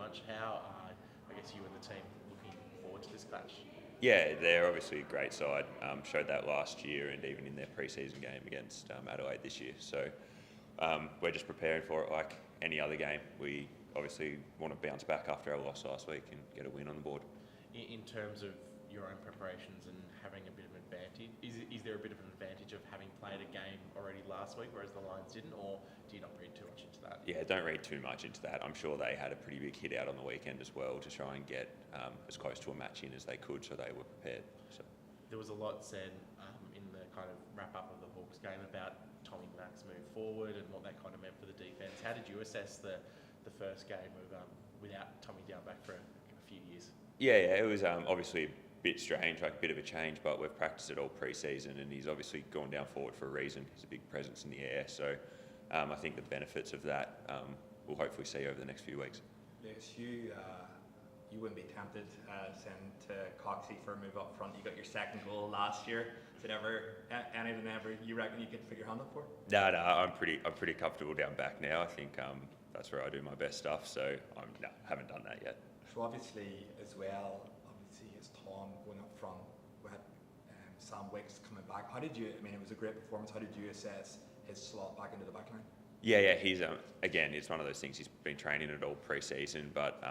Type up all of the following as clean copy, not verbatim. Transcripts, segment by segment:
much. How are, I guess, you and the team looking forward to this clash? Yeah, they're obviously a great side. Showed that last year and even in their pre-season game against Adelaide this year. So we're just preparing for it like any other game. We obviously want to bounce back after our loss last week and get a win on the board. In terms of your own preparations and having a bit of an advantage, is there a bit of an advantage of having played a game already last week, whereas the Lions didn't, or do you not read too much into that? Yeah, don't read too much into that. I'm sure they had a pretty big hit out on the weekend as well to try and get as close to a match in as they could, so they were prepared. So. There was a lot said in the kind of wrap-up of the Hawks game about Tommy Mack's move forward and what that kind of meant for the defence. How did you assess the first game without Tommy down back for a few years? Yeah, it was obviously a bit strange, like a bit of a change, but we've practiced it all pre-season and he's obviously gone down forward for a reason. He's a big presence in the air, so I think the benefits of that we'll hopefully see over the next few weeks. Lewis, you wouldn't be tempted send to Coxie for a move up front. You got your second goal last year. Is it anything you reckon you could figure your hand up for? No, I'm pretty comfortable down back now. I think that's where I do my best stuff, so haven't done that yet. So obviously as well, it's Tom going up front. We had Sam Wicks coming back. How did you? I mean, it was a great performance. How did you assess his slot back into the backline? Yeah, he's again, it's one of those things. He's been training it all pre-season, but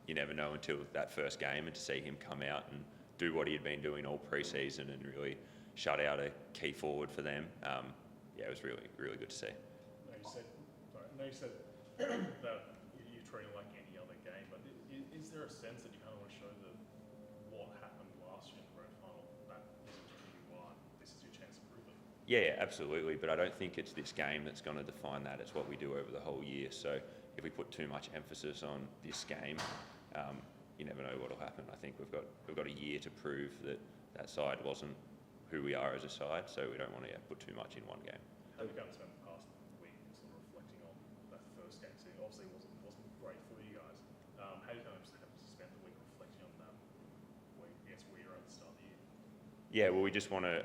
you never know until that first game, and to see him come out and do what he had been doing all pre-season and really shut out a key forward for them. It was really, really good to see. You said that you train like any other game, but is there a sense that you kind of want to show that what happened last year in the grand final, that isn't who you are, this is your chance to prove it? Yeah, absolutely, but I don't think it's this game that's going to define that. It's what we do over the whole year. So if we put too much emphasis on this game, you never know what will happen. I think we've got a year to prove that side wasn't who we are as a side, so we don't want to put too much in one game. How have you kind of spent the past week sort of reflecting on that first game? So obviously it wasn't great for you guys. How do you kind of spend the week reflecting on that week against where you're at the start of the year? Yeah, well, we just want to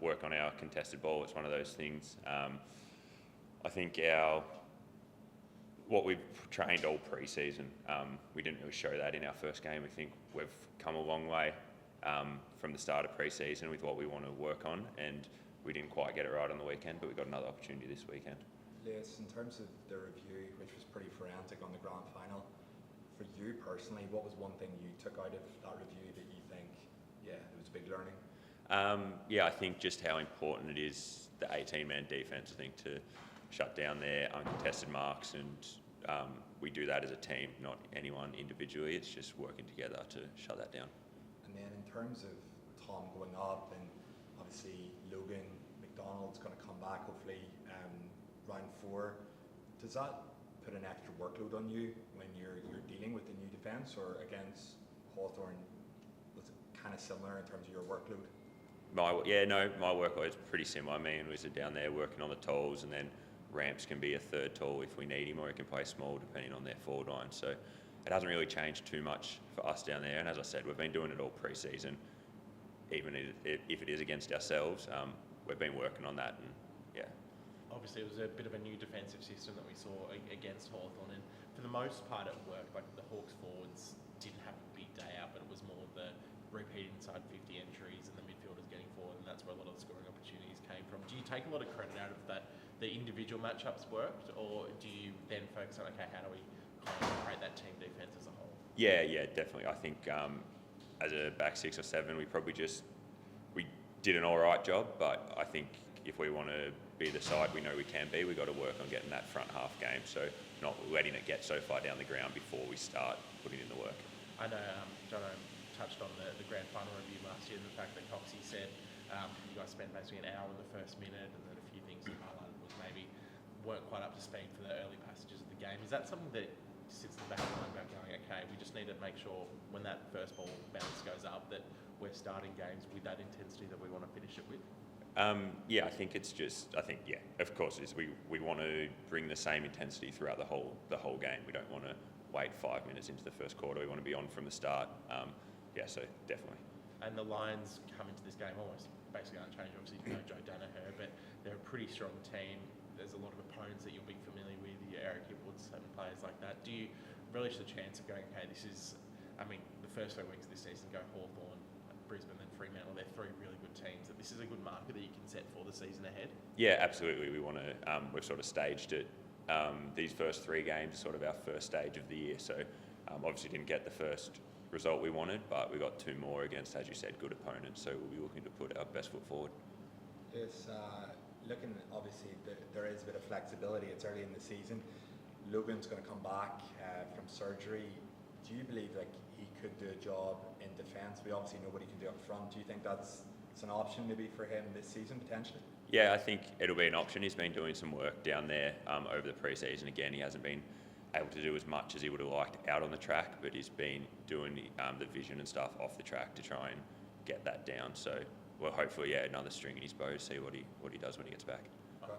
work on our contested ball. It's one of those things. I think what we've trained all pre-season, we didn't really show that in our first game. We think we've come a long way from the start of pre-season with what we want to work on, and we didn't quite get it right on the weekend, but we got another opportunity this weekend. Lewis, in terms of the review, which was pretty forensic on the grand final, for you personally, what was one thing you took out of that review that you think, it was a big learning? I think just how important it is, the 18-man defence, I think, to shut down their uncontested marks, and we do that as a team, not anyone individually. It's just working together to shut that down. And then in terms of Tom going up, and obviously Logan McDonald's going to come back hopefully round 4, does that put an extra workload on you when you're dealing with the new defence, or against Hawthorn, was it kind of similar in terms of your workload? My workload is pretty similar. Me and Wiz are down there working on the tools, and then Ramps can be a third tool if we need him, or he can play small depending on their forward line. So it hasn't really changed too much for us down there, and as I said, we've been doing it all pre-season. Even if it is against ourselves, we've been working on that, and obviously it was a bit of a new defensive system that we saw against Hawthorn, and for the most part it worked. Like the Hawks forwards didn't have a big day out, but it was more the repeat inside 50 entries and the midfielders getting forward, and that's where a lot of the scoring opportunities came from. Do you take a lot of credit out of that, the individual matchups worked, or do you then focus on, okay, how do we kind of operate that team defence as a whole? Yeah, definitely. I think as a back 6 or 7, we did an all right job, but I think if we want to be the side we know we can be, we've got to work on getting that front half game, so not letting it get so far down the ground before we start putting in the work. I know Jono touched on the grand final review last year, and the fact that Coxie said you guys spent basically an hour in the first minute, and then a few things he highlighted was maybe weren't quite up to speed for the early passages of the game. Is that something that sits in the back of the mind about going, okay, we just need to make sure when that first ball bounce goes up that we're starting games with that intensity that we want to finish it with? Of course, we want to bring the same intensity throughout the whole game. We don't want to wait 5 minutes into the first quarter. We want to be on from the start. So definitely. And the Lions come into this game almost basically unchanged. Obviously, you know Joe Danaher, but they're a pretty strong team. There's a lot of opponents that you'll be familiar with, your Eric Hipwoods and players like that. Do you relish the chance of going, okay, this is, I mean, the first 3 weeks of this season go Hawthorn, Brisbane, then Fremantle. They're 3 really good teams. That this is a good marker that you can set for the season ahead. Yeah, absolutely. We want to. We've sort of staged it. These first 3 games are sort of our first stage of the year. So obviously didn't get the first result we wanted, but we got 2 more against, as you said, good opponents. So we'll be looking to put our best foot forward. Yes, looking, obviously, there is a bit of flexibility. It's early in the season. Logan's going to come back from surgery. Do you believe like he could do a job in defence? We obviously know what he can do up front. Do you think that's an option maybe for him this season potentially? Yeah, I think it'll be an option. He's been doing some work down there over the pre-season. Again, he hasn't been able to do as much as he would have liked out on the track, but he's been doing the vision and stuff off the track to try and get that down. So we'll hopefully, another string in his bow to see what he does when he gets back. Okay,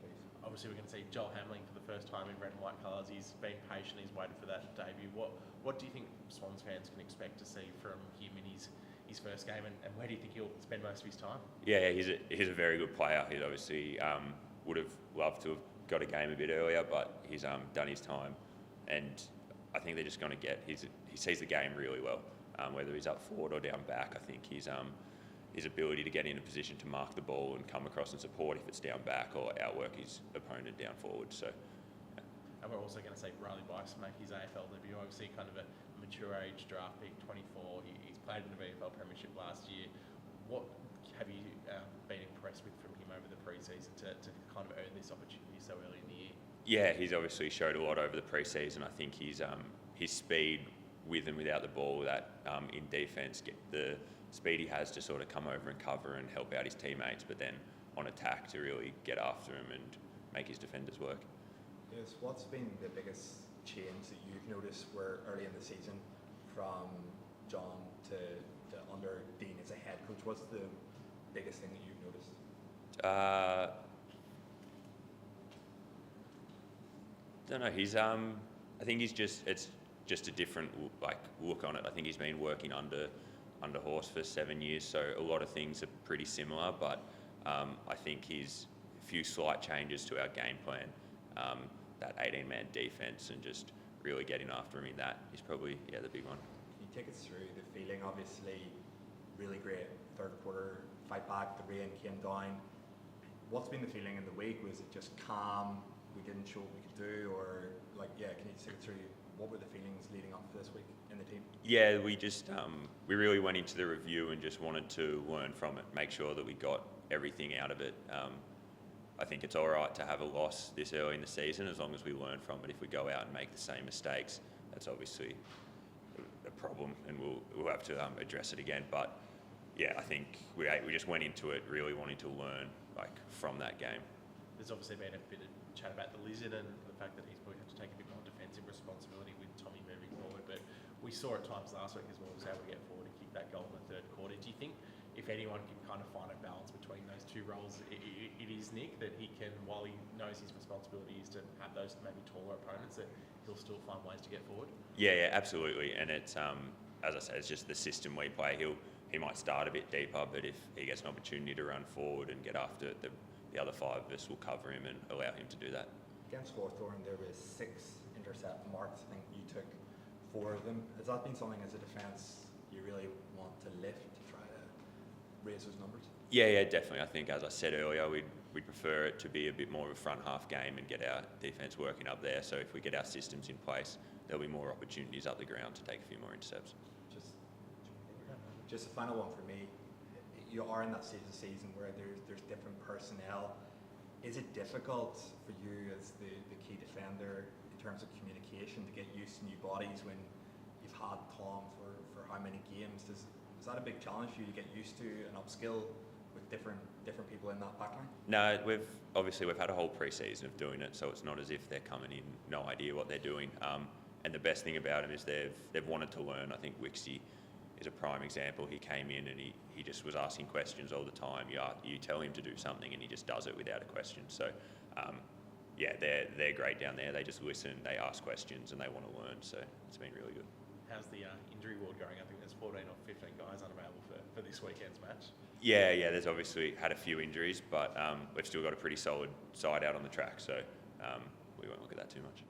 please. Obviously, we're going to see Joel Hamling for the first time in red and white colours. He's been patient. He's waited for that debut. What do you think Swans fans can expect to see from him in his first game, and where do you think he'll spend most of his time? Yeah, he's a very good player. He's obviously would have loved to have got a game a bit earlier, but he's done his time, and I think they're just going to get. He sees the game really well, whether he's up forward or down back. I think his ability to get in a position to mark the ball and come across and support if it's down back, or outwork his opponent down forward. So. And we're also going to see Riley Bice make his AFL debut. Obviously, kind of a mature age draft pick, 24. He's played in the VFL Premiership last year. What have you been impressed with from him over the pre-season to kind of earn this opportunity so early in the year? Yeah, he's obviously showed a lot over the pre-season. I think his speed with and without the ball, that in defence, get the speed he has to sort of come over and cover and help out his teammates, but then on attack to really get after him and make his defenders work. Yes, what's been the biggest change that you've noticed where early in the season from John to under Dean as a head coach? What's the biggest thing that you've noticed? Don't know. He's I think it's just a different look on it. I think he's been working under Horse for 7 years, so a lot of things are pretty similar. But I think his few slight changes to our game plan, that 18-man defence, and just really getting after him in that is probably the big one. Can you take us through the feeling? Obviously, really great third quarter fight back. The rain came down. What's been the feeling in the week? Was it just calm? We didn't show what we could do, or can you take us through what were the feelings leading up to this week in the team? Yeah, we just we really went into the review and just wanted to learn from it, make sure that we got everything out of it. I think it's all right to have a loss this early in the season as long as we learn from it. If we go out and make the same mistakes, that's obviously a problem, and we'll have to address it again. But I think we just went into it really wanting to learn from that game. There's obviously been a bit of chat about the Lizard and the fact that he's probably had to take a bit more defensive responsibility with Tommy moving forward. But we saw at times last week as well was able to get forward and kick that goal in the third quarter. Do you think if anyone can kind of find a balance between those two roles, it is Nick, that he can, while he knows his responsibility is to have those maybe taller opponents, that he'll still find ways to get forward? Yeah, absolutely. And it's as I said, it's just the system we play. He might start a bit deeper, but if he gets an opportunity to run forward and get after it, the other 5 of us will cover him and allow him to do that. Against Hawthorn, there was 6 intercept marks. I think you took 4 of them. Has that been something as a defence you really want to lift to try to raise those numbers? Yeah, definitely. I think, as I said earlier, we'd prefer it to be a bit more of a front half game and get our defence working up there. So if we get our systems in place, there'll be more opportunities up the ground to take a few more intercepts. Just a final one for me. You are in that season where there's different personnel. Is it difficult for you as the key defender in terms of communication to get used to new bodies when you've had Tom for how many games? Is that a big challenge for you to get used to and upskill with different people in that backline? No, we've had a whole pre-season of doing it, so it's not as if they're coming in no idea what they're doing. And the best thing about them is they've wanted to learn. I think Wixie is a prime example. He came in and he just was asking questions all the time. You tell him to do something and he just does it without a question. So they're great down there. They just listen, they ask questions, and they want to learn. So it's been really good. How's the injury ward going? I think there's 14 or 15 guys unavailable for this weekend's match. Yeah, there's obviously had a few injuries, but we've still got a pretty solid side out on the track, so we won't look at that too much.